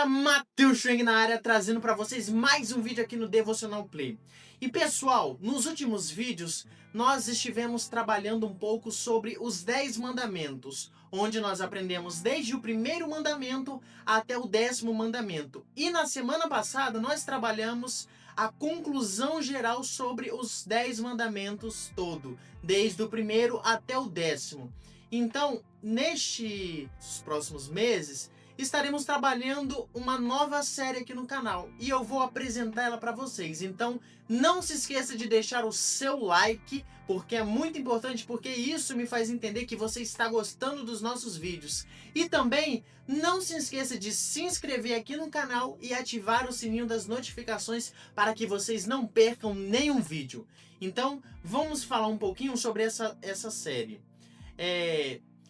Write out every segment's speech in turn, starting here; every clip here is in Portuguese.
galera, Matheus Schweng na área, trazendo para vocês mais um vídeo aqui no Devocional Play. E pessoal, nos últimos vídeos nós estivemos trabalhando um pouco sobre os 10 mandamentos, onde nós aprendemos desde o primeiro mandamento até o 10º mandamento. E na semana passada nós trabalhamos a conclusão geral sobre os 10 mandamentos todo, desde o primeiro até o 10º. Então, nestes próximos meses, estaremos trabalhando uma nova série aqui no canal e eu vou apresentar ela para vocês. Então não se esqueça de deixar o seu like, porque é muito importante, porque isso me faz entender que você está gostando dos nossos vídeos. E também não se esqueça de se inscrever aqui no canal e ativar o sininho das notificações para que vocês não percam nenhum vídeo. Então vamos falar um pouquinho sobre essa série.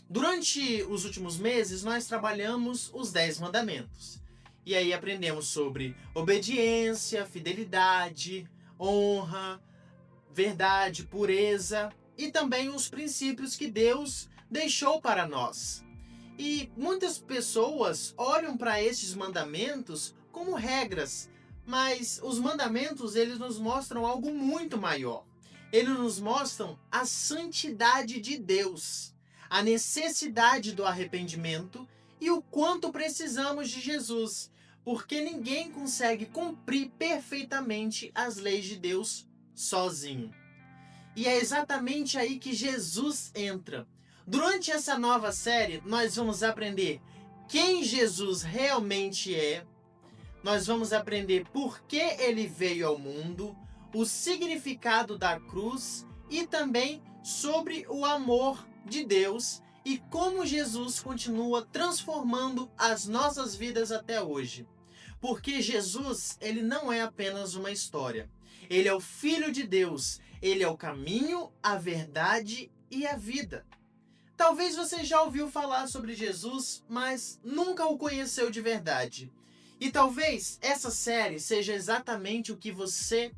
Durante os últimos meses, nós trabalhamos os 10 mandamentos. E aí aprendemos sobre obediência, fidelidade, honra, verdade, pureza e também os princípios que Deus deixou para nós. E muitas pessoas olham para esses mandamentos como regras, mas os mandamentos, eles nos mostram algo muito maior. Eles nos mostram a santidade de Deus, a necessidade do arrependimento e o quanto precisamos de Jesus, porque ninguém consegue cumprir perfeitamente as leis de Deus sozinho. E é exatamente aí que Jesus entra. Durante essa nova série, nós vamos aprender quem Jesus realmente é, nós vamos aprender por que ele veio ao mundo, o significado da cruz e também sobre o amor de Deus e como Jesus continua transformando as nossas vidas até hoje. Porque Jesus, ele não é apenas uma história. Ele é o Filho de Deus. Ele é o caminho, a verdade e a vida. Talvez você já ouviu falar sobre Jesus, mas nunca o conheceu de verdade. E talvez essa série seja exatamente o que você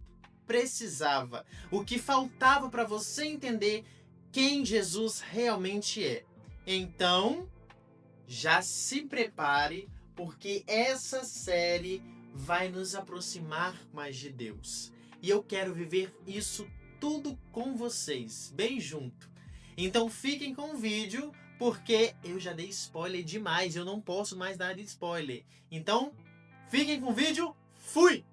precisava, o que faltava para você entender quem Jesus realmente é. Então, já se prepare, porque essa série vai nos aproximar mais de Deus. E eu quero viver isso tudo com vocês, bem junto. Então fiquem com o vídeo, porque eu já dei spoiler demais, eu não posso mais dar spoiler. Então, fiquem com o vídeo, fui!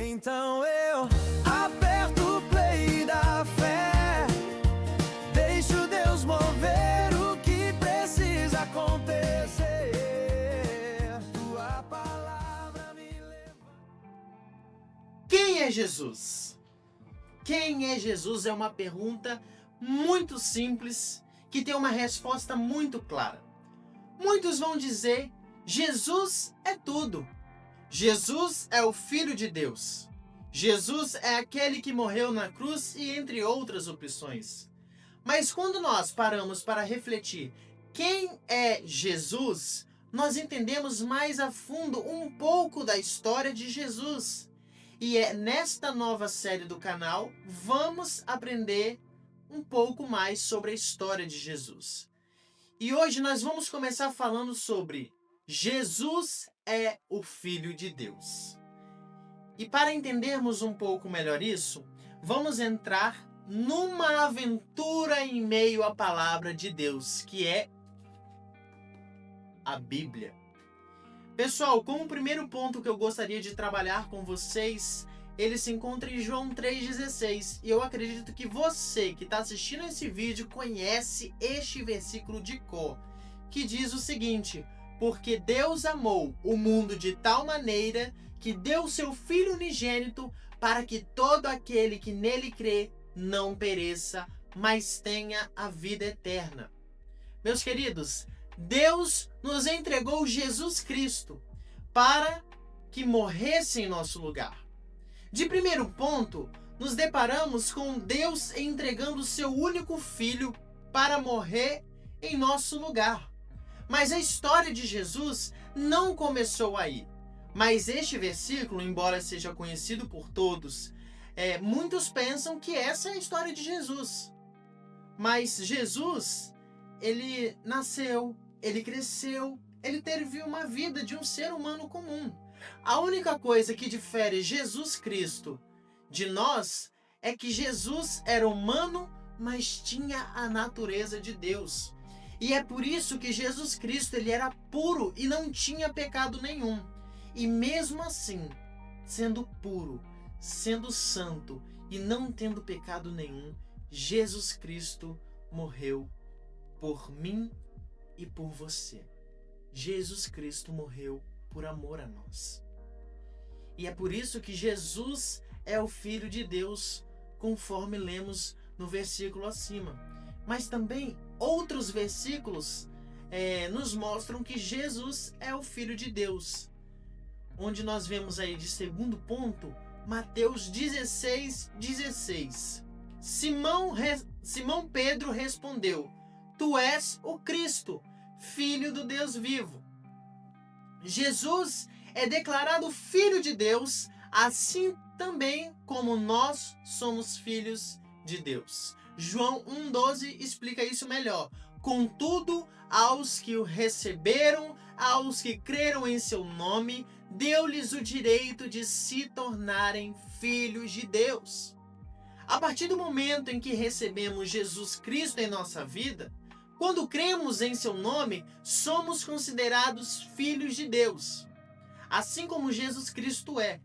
Então eu aperto o play da fé, deixo Deus mover o que precisa acontecer. Tua palavra me leva. Quem é Jesus? Quem é Jesus é uma pergunta muito simples que tem uma resposta muito clara. Muitos vão dizer: Jesus é tudo. Jesus é o Filho de Deus. Jesus é aquele que morreu na cruz e entre outras opções. Mas quando nós paramos para refletir quem é Jesus, nós entendemos mais a fundo um pouco da história de Jesus. E é nesta nova série do canal, vamos aprender um pouco mais sobre a história de Jesus. E hoje nós vamos começar falando sobre Jesus é o Filho de Deus. E para entendermos um pouco melhor isso, vamos entrar numa aventura em meio à palavra de Deus, que é a Bíblia. Pessoal, como primeiro ponto que eu gostaria de trabalhar com vocês, ele se encontra em João 3,16. E eu acredito que você que está assistindo esse vídeo conhece este versículo de cor, que diz o seguinte: porque Deus amou o mundo de tal maneira que deu seu Filho unigênito para que todo aquele que nele crê não pereça, mas tenha a vida eterna. Meus queridos, Deus nos entregou Jesus Cristo para que morresse em nosso lugar. De primeiro ponto, nos deparamos com Deus entregando seu único Filho para morrer em nosso lugar. Mas a história de Jesus não começou aí. Mas este versículo, embora seja conhecido por todos, muitos pensam que essa é a história de Jesus. Mas Jesus, ele nasceu, ele cresceu, ele teve uma vida de um ser humano comum. A única coisa que difere Jesus Cristo de nós é que Jesus era humano, mas tinha a natureza de Deus. E é por isso que Jesus Cristo ele era puro e não tinha pecado nenhum. E mesmo assim, sendo puro, sendo santo e não tendo pecado nenhum, Jesus Cristo morreu por mim e por você. Jesus Cristo morreu por amor a nós. E é por isso que Jesus é o Filho de Deus, conforme lemos no versículo acima. Mas também outros versículos nos mostram que Jesus é o Filho de Deus. Onde nós vemos aí de segundo ponto, Mateus 16:16. Simão Pedro respondeu: Tu és o Cristo, Filho do Deus vivo. Jesus é declarado Filho de Deus, assim também como nós somos filhos de Deus. João 1,12 explica isso melhor. Contudo, aos que o receberam, aos que creram em seu nome, deu-lhes o direito de se tornarem filhos de Deus. A partir do momento em que recebemos Jesus Cristo em nossa vida, quando cremos em seu nome, somos considerados filhos de Deus, assim como Jesus Cristo é.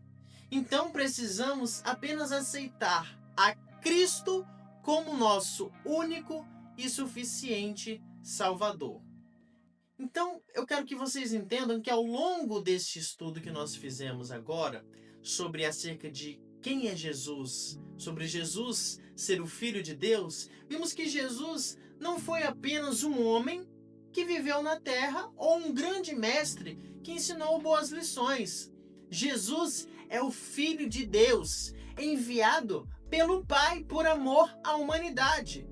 Então precisamos apenas aceitar a Cristo como nosso único e suficiente Salvador. Então, eu quero que vocês entendam que ao longo deste estudo que nós fizemos agora, sobre acerca de quem é Jesus, sobre Jesus ser o Filho de Deus, vimos que Jesus não foi apenas um homem que viveu na terra ou um grande mestre que ensinou boas lições. Jesus é o Filho de Deus, enviado pelo Pai por amor à humanidade.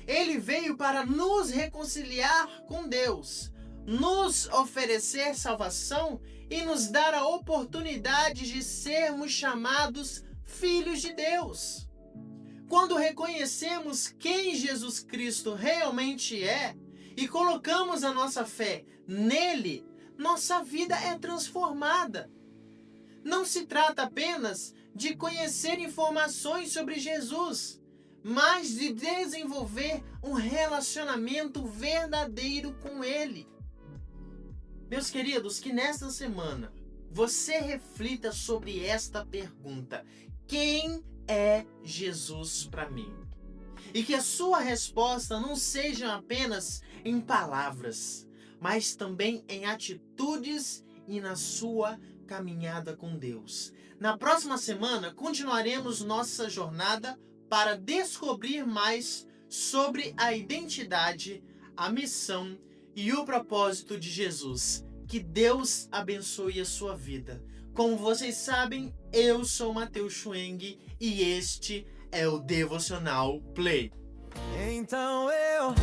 Ele veio para nos reconciliar com Deus, nos oferecer salvação e nos dar a oportunidade de sermos chamados filhos de Deus. Quando reconhecemos quem Jesus Cristo realmente é e colocamos a nossa fé nele, nossa vida é transformada. Não se trata apenas de conhecer informações sobre Jesus, mas de desenvolver um relacionamento verdadeiro com ele. Meus queridos, que nesta semana você reflita sobre esta pergunta: quem é Jesus para mim? E que a sua resposta não seja apenas em palavras, mas também em atitudes e na sua caminhada com Deus. Na próxima semana, continuaremos nossa jornada para descobrir mais sobre a identidade, a missão e o propósito de Jesus. Que Deus abençoe a sua vida. Como vocês sabem, eu sou Matheus Schweng e este é o Devocional Play. Então eu